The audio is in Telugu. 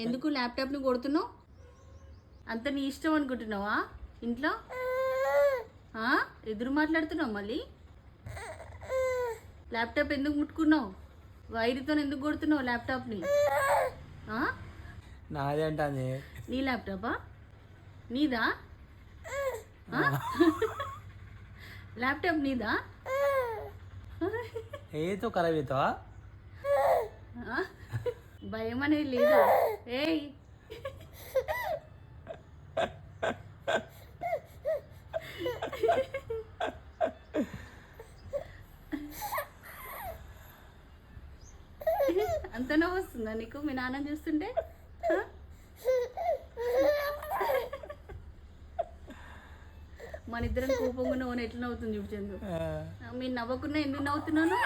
ఎందుకు ల్యాప్టాప్ని కొడుతున్నావు? అంత నీ ఇష్టం అనుకుంటున్నావా ఇంట్లో? ఎదురు మాట్లాడుతున్నావు మళ్ళీ? ల్యాప్టాప్ ఎందుకు ముట్టుకున్నావు? వైర్తో ఎందుకు కొడుతున్నావు ల్యాప్టాప్ని? నాదే అంటాంది. నీ ల్యాప్టాపా? నీదా? ల్యాప్టాప్ నీదా? ఏతో ఖరాబ్ అవుతావా? భయం అనేది లేదు. ఏయ్ అంత నవ్వు వస్తుందా నీకు మీ నాన్న చూస్తుంటే? మన ఇద్దరం కోపంగా నవ్వును ఎట్లా నవ్వుతుంది చూపించండు. మీరు నవ్వకుండా ఎందుకు నవ్వుతున్నాను?